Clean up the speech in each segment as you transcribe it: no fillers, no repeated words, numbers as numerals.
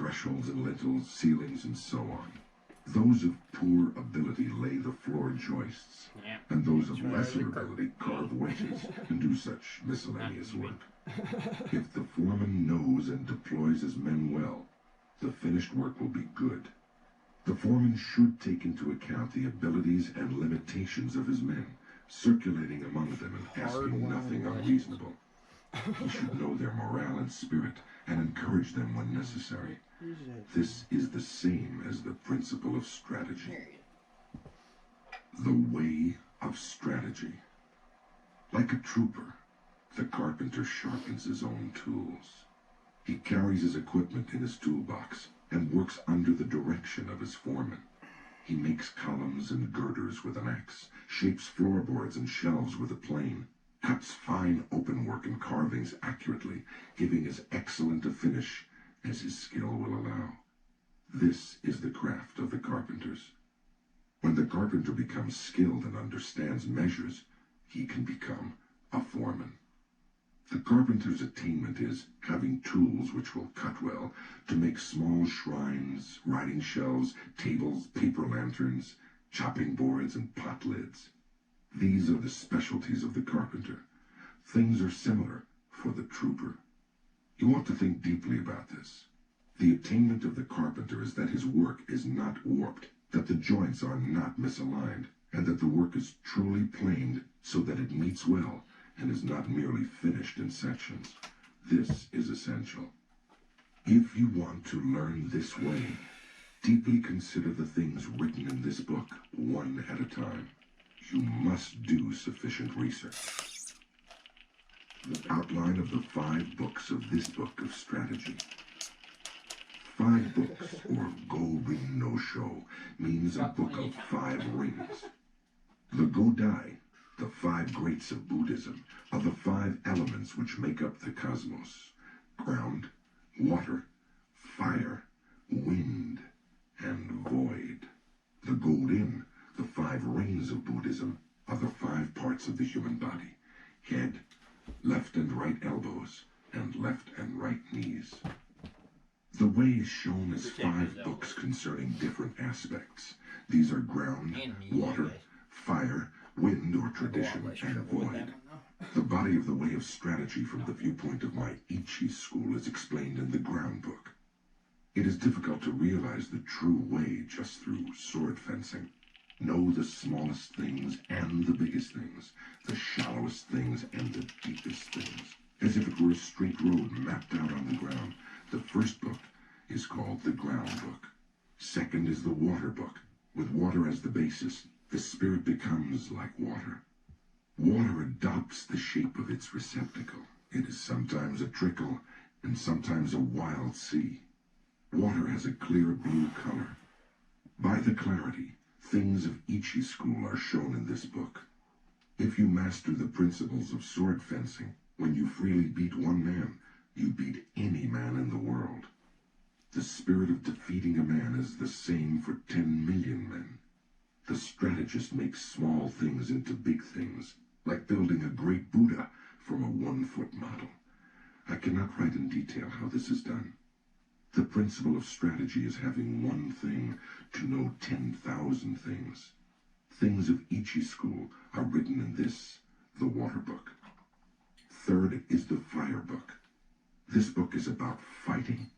thresholds and lintels, ceilings, and so on. Those of poor ability lay the floor joists, and those of lesser ability carve wedges and do such miscellaneous work. If the foreman knows and deploys his men well, the finished work will be good. The foreman should take into account the abilities and limitations of his men, circulating among them and asking nothing unreasonable. He should know their morale and spirit and encourage them when necessary. This is the same as the principle of strategy. The way of strategy. Like a trooper, the carpenter sharpens his own tools. He carries his equipment in his toolbox and works under the direction of his foreman. He makes columns and girders with an axe, shapes floorboards and shelves with a plane, cuts fine openwork and carvings accurately, giving as excellent a finish as his skill will allow. This is the craft of the carpenters. When the carpenter becomes skilled and understands measures, he can become a foreman. The carpenter's attainment is having tools which will cut well to make small shrines, writing shelves, tables, paper lanterns, chopping boards, and pot lids. These are the specialties of the carpenter. Things are similar for the trooper. You want to think deeply about this. The attainment of the carpenter is that his work is not warped, that the joints are not misaligned, and that the work is truly planed so that it meets well and is not merely finished in sections. This is essential. If you want to learn this way, deeply consider the things written in this book one at a time. You must do sufficient research. The outline of the 5 books of this book of strategy. 5 books, or Go-Rin no Sho, means a book of 5 rings. The Godai, the 5 greats of Buddhism, are the 5 elements which make up the cosmos: ground, water, fire, wind, and void. The Go-Rin, the 5 rings of Buddhism, are the 5 parts of the human body: head, left and right elbows, and left and right knees. The way is shown as 5 books concerning different aspects. These are ground, water, fire, wind or tradition, and void. The body of the way of strategy from the viewpoint of my Ichi school is explained in the ground book. It is difficult to realize the true way just through sword fencing. Know the smallest things and the biggest things, the shallowest things and the deepest things, as if it were a straight road mapped out on the ground. The first book is called the ground book. Second is the water book. With water as the basis, the spirit becomes like water. Water adopts the shape of its receptacle. It is sometimes a trickle and sometimes a wild sea. Water has a clear blue color. By the clarity, things of Ichi school are shown in this book. If you master the principles of sword fencing, when you freely beat one man, you beat any man in the world. The spirit of defeating a man is the same for 10 million men. The strategist makes small things into big things, like building a great Buddha from a 1-foot model. I cannot write in detail how this is done. The principle of strategy is having one thing to know 10,000 things. Things of Ichi school are written in this, the water book. Third is the fire book. This book is about fighting.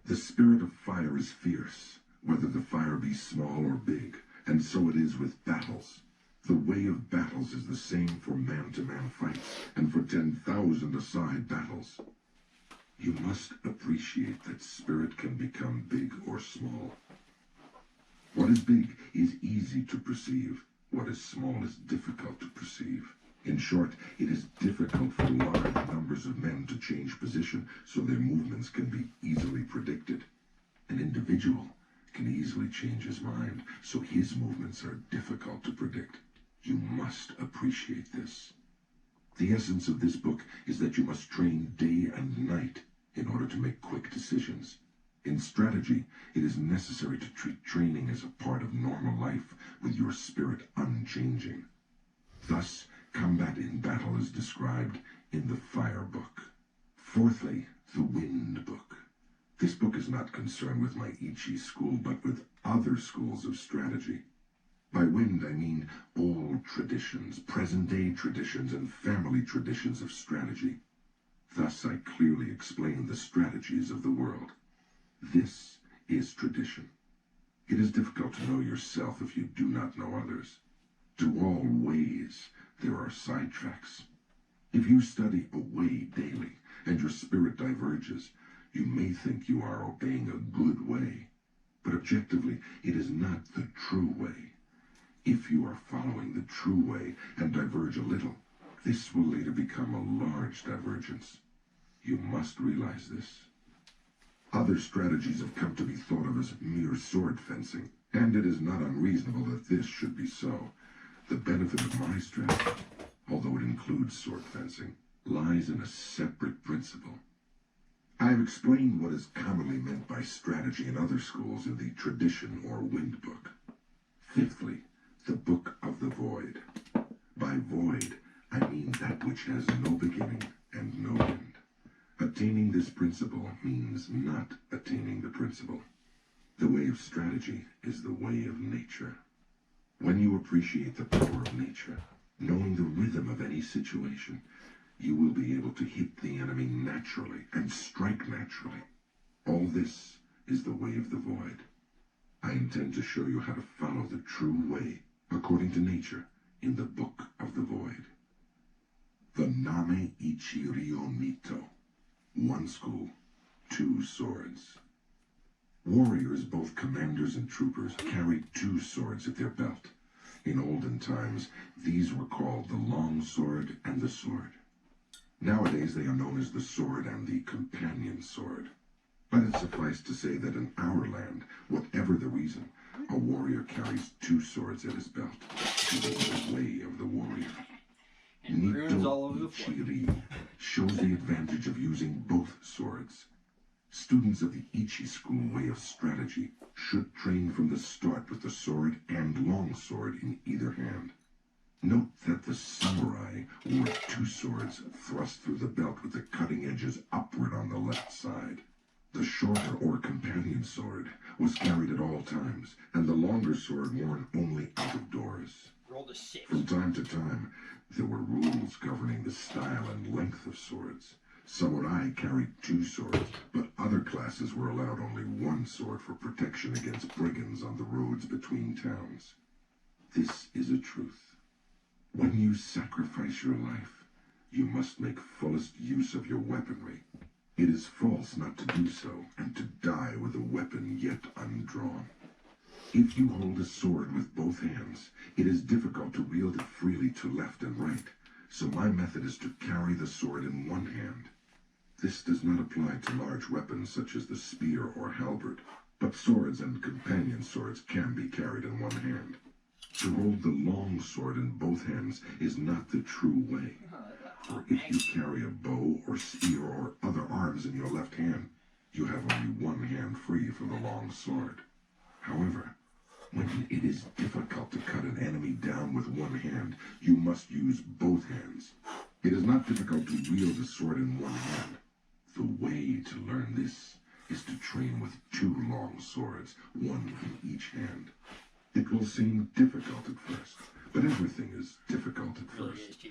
The spirit of fire is fierce, whether the fire be small or big, and so it is with battles. The way of battles is the same for man-to-man fights and for 10,000-a-side battles. You must appreciate that spirit can become big or small. What is big is easy to perceive. What is small is difficult to perceive. In short, it is difficult for large numbers of men to change position so their movements can be easily predicted. An individual can easily change his mind, so his movements are difficult to predict. You must appreciate this. The essence of this book is that you must train day and night in order to make quick decisions. In strategy, it is necessary to treat training as a part of normal life with your spirit unchanging. Thus, combat in battle is described in the fire book. Fourthly, the wind book. This book is not concerned with my Ichi school, but with other schools of strategy. By wind, I mean old traditions, present-day traditions, and family traditions of strategy. Thus, I clearly explain the strategies of the world. This is tradition. It is difficult to know yourself if you do not know others. To all ways, there are sidetracks. If you study a way daily, and your spirit diverges, you may think you are obeying a good way. But objectively, it is not the true way. If you are following the true way and diverge a little, this will later become a large divergence. You must realize this. Other strategies have come to be thought of as mere sword fencing, and it is not unreasonable that this should be so. The benefit of my strategy, although it includes sword fencing, lies in a separate principle. I have explained what is commonly meant by strategy in other schools in the tradition or wind book. Fifthly, the Book of the Void. By void, I mean that which has no beginning and no end. Attaining this principle means not attaining the principle. The way of strategy is the way of nature. When you appreciate the power of nature, knowing the rhythm of any situation, you will be able to hit the enemy naturally and strike naturally. All this is the way of the void. I intend to show you how to follow the true way, according to nature, in the Book of the Void. The Name Ichi Ryo Nito. One school, two swords. Warriors, both commanders and troopers, carried two swords at their belt. In olden times, these were called the long sword and the sword. Nowadays, they are known as the sword and the companion sword. Let it suffice to say that in our land, whatever the reason, a warrior carries two swords at his belt. It is the way of the warrior. And runes all over Nito the floor. Ichiri shows the advantage of using both swords. Students of the Ichi school way of strategy should train from the start with the sword and long sword in either hand. Note that the samurai wore two swords thrust through the belt with the cutting edges upward on the left side. The shorter or companion sword was carried at all times, and the longer sword worn only out of doors. Roll the 6. From time to time, there were rules governing the style and length of swords. Samurai carried two swords, but other classes were allowed only one sword for protection against brigands on the roads between towns. This is a truth. When you sacrifice your life, you must make fullest use of your weaponry. It is false not to do so, and to die with a weapon yet undrawn. If you hold a sword with both hands, it is difficult to wield it freely to left and right, so my method is to carry the sword in one hand. This does not apply to large weapons such as the spear or halberd, but swords and companion swords can be carried in one hand. To hold the long sword in both hands is not the true way, for if you carry a bow or spear or other arms in your left hand, you have only one hand free for the long sword. However, when it is difficult to cut an enemy down with one hand, you must use both hands. It is not difficult to wield a sword in one hand. The way to learn this is to train with two long swords, one in each hand. It will seem difficult at first, but everything is difficult at first.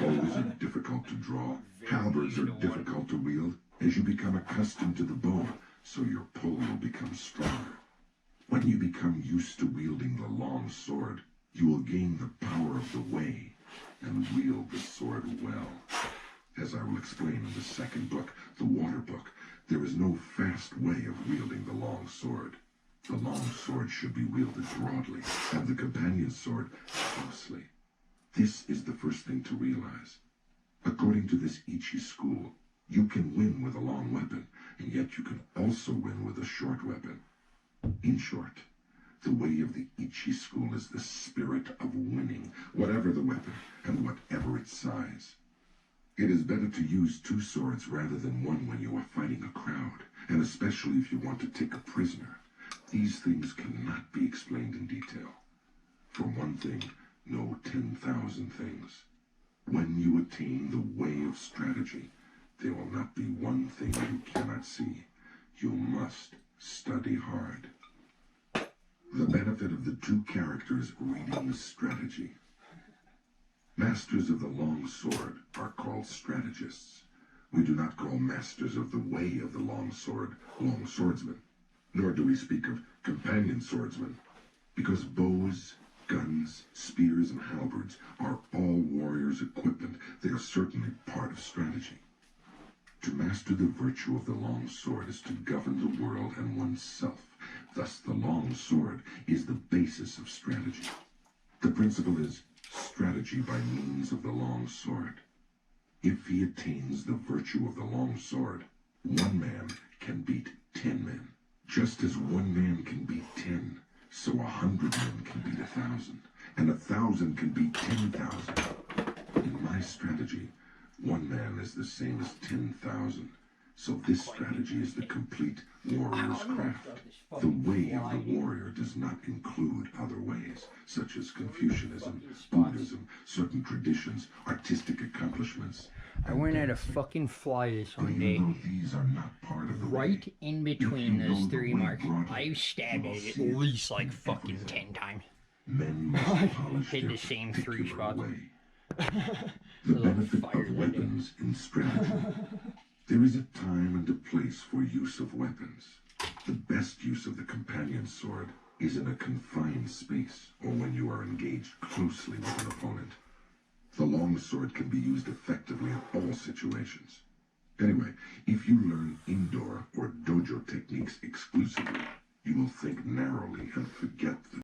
Bows are difficult to draw, halberds are difficult to wield. As you become accustomed to the bow, so your pull will become stronger. When you become used to wielding the long sword, you will gain the power of the way and wield the sword well. As I will explain in the second book, the Water Book, there is no fast way of wielding the long sword. The long sword should be wielded broadly, and the companion sword closely. This is the first thing to realize. According to this Ichi school, you can win with a long weapon, and yet you can also win with a short weapon. In short, the way of the Ichi school is the spirit of winning, whatever the weapon and whatever its size. It is better to use two swords rather than one when you are fighting a crowd, and especially if you want to take a prisoner. These things cannot be explained in detail. For one thing, know 10,000 things. When you attain the way of strategy, there will not be one thing you cannot see. you must study hard. The benefit of the two characters reading the strategy. Masters of the long sword are called strategists. We do not call masters of the way of the long sword long swordsmen, nor do we speak of companion swordsmen, because bows, guns, spears, and halberds are all warriors' equipment. They are certainly part of strategy. To master the virtue of the long sword is to govern the world and oneself. Thus, the long sword is the basis of strategy. The principle is strategy by means of the long sword. If he attains the virtue of the long sword, one man can beat 10 men. Just as one man can beat 10, so 100 men can beat 1,000, and 1,000 can beat 10,000. In my strategy, one man is the same as 10,000. So this strategy is the complete warrior's craft. The way of the warrior does not include other ways, such as Confucianism, Buddhism, certain traditions, artistic accomplishments. I went at a fucking fly this one day. These are not part of the Right way. in between If you those know the 3 way marks. brought it, I've stabbed you will it at see it least like in fucking everything. 10 times. Men must polish Hit their the same 3 particular spots. way. The Little benefit fire of that day. weapons in strategy. There is a time and a place for use of weapons. The best use of the companion sword is in a confined space or when you are engaged closely with an opponent. The long sword can be used effectively in all situations. Anyway, if you learn indoor or dojo techniques exclusively, you will think narrowly and forget the